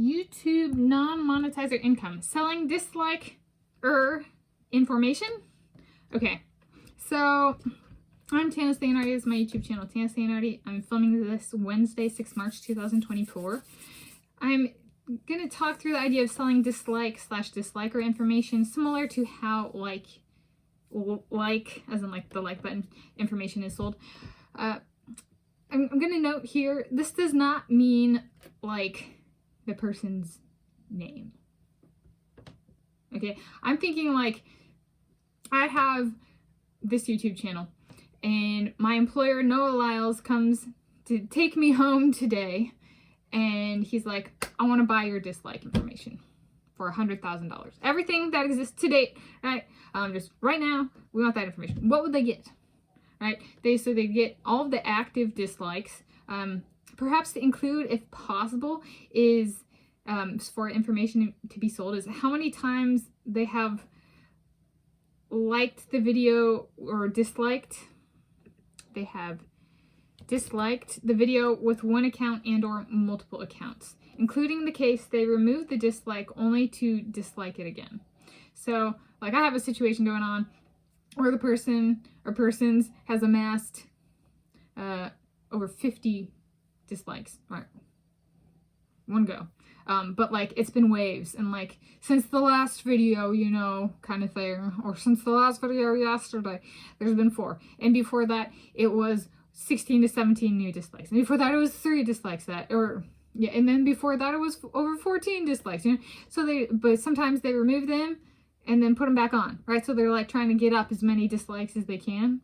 YouTube non-monetizer income. Selling information? Okay, so I'm Tanis Leonhardi. This is my YouTube channel, Tanis Leonhardi. I'm filming this Wednesday, 6 March 2024. I'm going to talk through the idea of selling dislike/disliker information, similar to how like as in like the like button information is sold. I'm going to note here, this does not mean like the person's name. Okay, I'm thinking like I have this YouTube channel and my employer Noah Lyles comes to take me home today and he's like, I want to buy your dislike information for $100,000. Everything that exists to date, right? Just right now, we want that information. What would they get? Right? They get all of the active dislikes. Perhaps to include, if possible, is for information to be sold is how many times they have liked the video or disliked. They have disliked the video with one account and or multiple accounts, including the case they removed the dislike only to dislike it again. So like I have a situation going on where the person or persons has amassed over 50 dislikes, right? One go. But like it's been waves and like since the last video, you know, kind of thing, or since the last video yesterday, there's been 4. And before that, it was 16 to 17 new dislikes. And before that, it was 3 dislikes and then before that, it was over 14 dislikes, you know? So but sometimes they remove them and then put them back on, right? So they're like trying to get up as many dislikes as they can,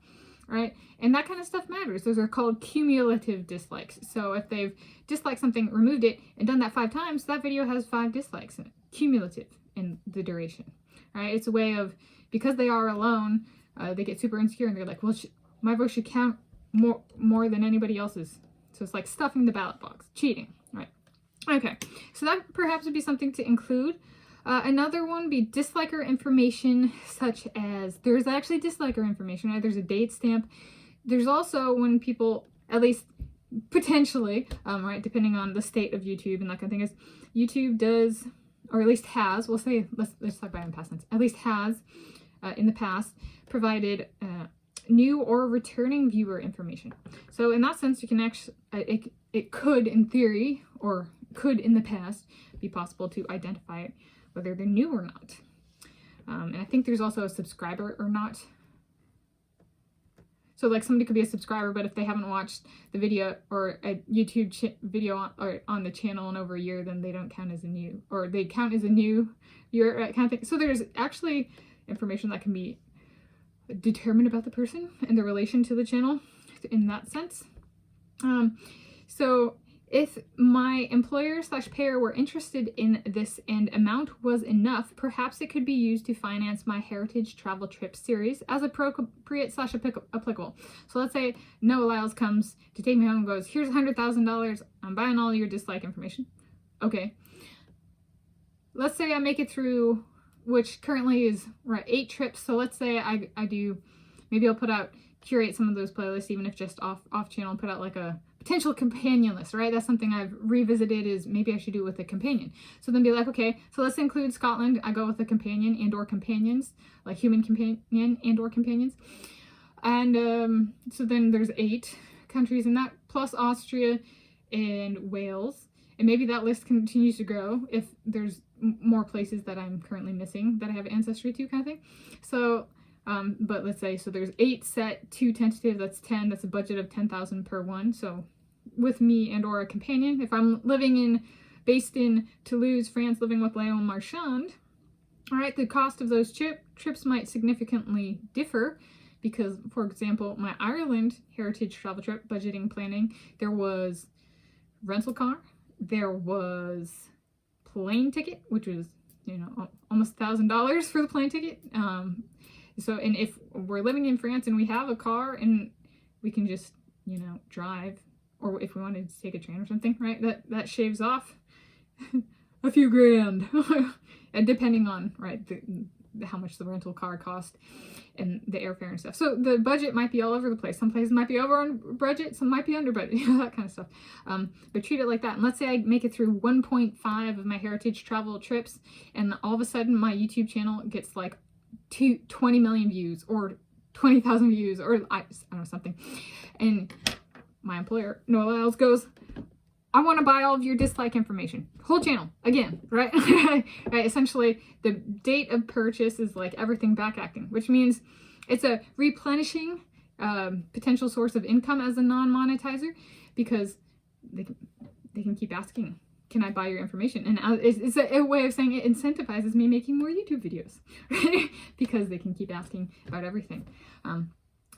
right? And that kind of stuff matters. Those are called cumulative dislikes. So if they've disliked something, removed it, and done that 5 times, that video has 5 dislikes, cumulative in the duration, right? It's a way of, because they are alone, they get super insecure and they're like, well, my vote should count more than anybody else's. So it's like stuffing the ballot box, cheating, right? Okay, so that perhaps would be something to include. Another one would be disliker information, such as, there's actually disliker information, right? There's a date stamp. There's also when people, at least potentially, right, depending on the state of YouTube and that kind of thing, is YouTube does, or at least has, we'll say, let's talk about it in past tense, at least has, in the past, provided new or returning viewer information. So in that sense, you can actually, it could, in theory, or could in the past, be possible to identify it, whether they're new or not. And I think there's also a subscriber or not. So like somebody could be a subscriber, but if they haven't watched the video or a YouTube video on the channel in over a year, then they don't count as a new, or they count as a new viewer, kind of thing. So there's actually information that can be determined about the person and the relation to the channel in that sense. So if my employer/payer were interested in this and amount was enough, perhaps it could be used to finance my heritage travel trip series as appropriate/applicable. So let's say Noah Lyles comes to take me home and goes, here's $100,000, I'm buying all your dislike information. Okay. Let's say I make it through, which currently is 8 trips. So let's say I do, maybe I'll curate some of those playlists, even if just off channel, and put out like a potential companion list, right? That's something I've revisited, is maybe I should do it with a companion. So then be like, okay, so let's include Scotland. I go with a companion and or companions, like human companion and or companions. And so then there's 8 countries in that, plus Austria and Wales. And maybe that list continues to grow if there's more places that I'm currently missing that I have ancestry to, kind of thing. So, but let's say, so there's 8 set, 2 tentative, that's 10, that's a budget of 10,000 per one. So with me and or a companion, if I'm based in Toulouse, France, living with Léon Marchand, all right, the cost of those trips might significantly differ because, for example, my Ireland heritage travel trip budgeting planning, there was rental car, there was plane ticket, which was, you know, almost $1,000 for the plane ticket. So, and if we're living in France and we have a car and we can just, you know, drive, or if we wanted to take a train or something, right, that shaves off a few grand, and depending on, right, how much the rental car cost and the airfare and stuff. So the budget might be all over the place. Some places might be over on budget, some might be under budget, that kind of stuff. But treat it like that. And let's say I make it through 1.5 of my heritage travel trips, and all of a sudden my YouTube channel gets like 20 million views or 20,000 views, or I don't know, something. And my employer, no allows, goes, I want to buy all of your dislike information. Whole channel, again, right? Right? Essentially, the date of purchase is like everything back acting, which means it's a replenishing potential source of income as a non-monetizer, because they can keep asking, can I buy your information? And it's a way of saying it incentivizes me making more YouTube videos, right? Because they can keep asking about everything.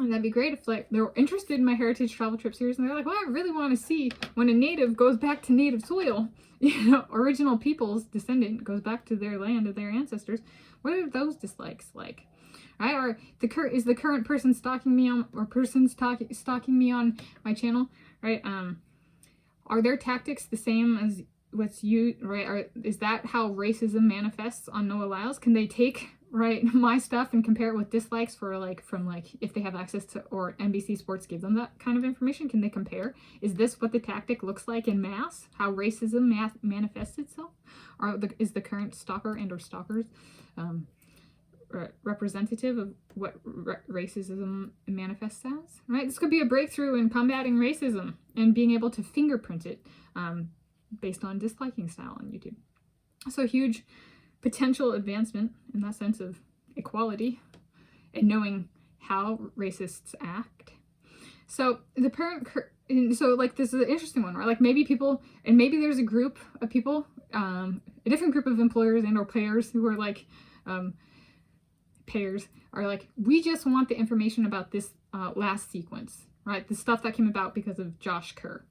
And that'd be great if like they're interested in my heritage travel trip series and they're like, well, I really want to see when a native goes back to native soil, you know, original people's descendant goes back to their land of their ancestors. What are those dislikes like? Right? Or is the current person stalking me on, or person stalking me on my channel, right? Are their tactics the same as what's you, right? Is that how racism manifests on No Allows? Can they take, right, my stuff and compare it with dislikes for like, from like, if they have access to, or NBC Sports gives them that kind of information, can they compare? Is this what the tactic looks like in mass? How racism manifests itself? Or is the current stalker and or stalkers representative of what racism manifests as, right? This could be a breakthrough in combating racism and being able to fingerprint it based on disliking style on YouTube. So huge potential advancement in that sense of equality and knowing how racists act. So the parent, so like this is an interesting one, right? Like maybe people, and maybe there's a group of people, a different group of employers and or payers who are like, payers are like, we just want the information about this last sequence, right? The stuff that came about because of Josh Kerr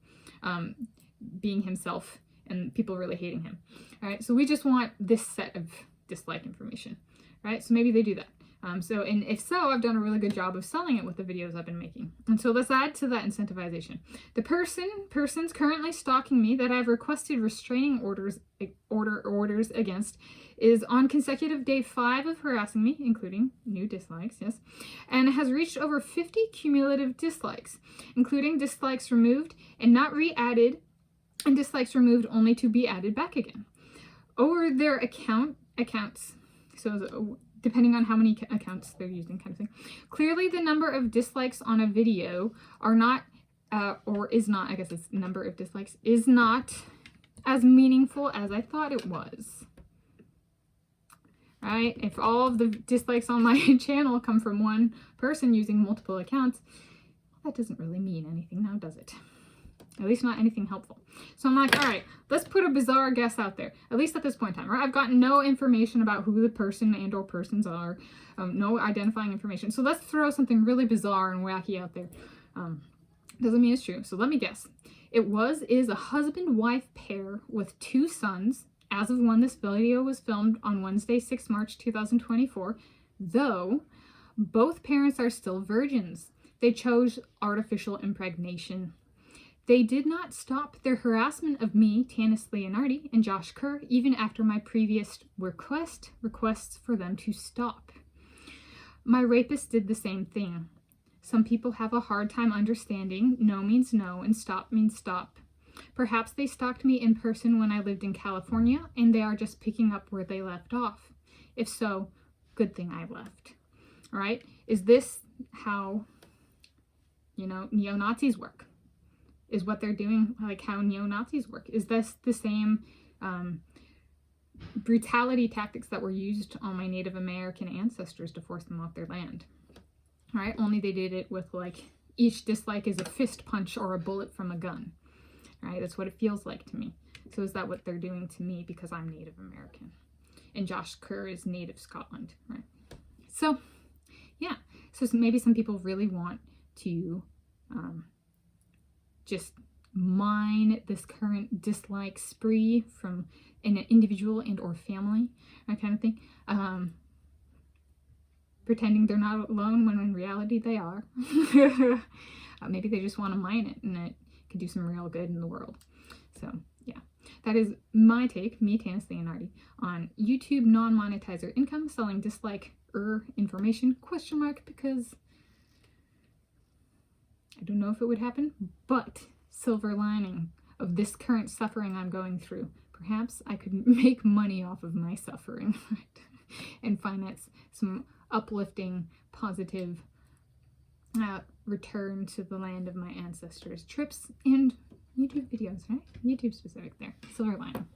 being himself and people really hating him. All right, so we just want this set of dislike information, right? So maybe they do that. And if so, I've done a really good job of selling it with the videos I've been making. And so let's add to that incentivization. The person's currently stalking me that I've requested restraining orders against is on consecutive day 5 of harassing me, including new dislikes, yes, and has reached over 50 cumulative dislikes, including dislikes removed and not re-added, and dislikes removed only to be added back again. Over their accounts, so depending on how many accounts they're using, kind of thing. Clearly the number of dislikes on a video are not, or is not, I guess it's number of dislikes, is not as meaningful as I thought it was. Right? If all of the dislikes on my channel come from one person using multiple accounts, that doesn't really mean anything now, does it? At least not anything helpful. So I'm like, all right, let's put a bizarre guess out there, at least at this point in time, right? I've gotten no information about who the person and or persons are, no identifying information. So let's throw something really bizarre and wacky out there. Doesn't mean it's true. So let me guess. Is a husband-wife pair with 2 sons, as of when this video was filmed on Wednesday, 6 March 2024, though both parents are still virgins. They chose artificial impregnation. They did not stop their harassment of me, Tanis Leonhardi, and Josh Kerr, even after my previous requests for them to stop. My rapist did the same thing. Some people have a hard time understanding no means no and stop means stop. Perhaps they stalked me in person when I lived in California and they are just picking up where they left off. If so, good thing I left. All right? Is this how, neo-Nazis work? Is what they're doing like how neo-Nazis work? Is this the same brutality tactics that were used on my Native American ancestors to force them off their land? All right, only they did it with like each dislike is a fist punch or a bullet from a gun. All right, that's what it feels like to me. So is that what they're doing to me because I'm Native American? And Josh Kerr is Native Scotland, right? So, yeah. So maybe some people really want to just mine this current dislike spree from an individual and or family, that kind of thing. Pretending they're not alone when in reality they are. Maybe they just want to mine it and it could do some real good in the world. So yeah, that is my take, me, Tanis Leonhardi, on YouTube non-monetizer income selling dislike information, question mark, because I don't know if it would happen, but silver lining of this current suffering I'm going through. Perhaps I could make money off of my suffering, right? And finance some uplifting, positive return to the land of my ancestors trips and YouTube videos, right? YouTube specific there. Silver lining.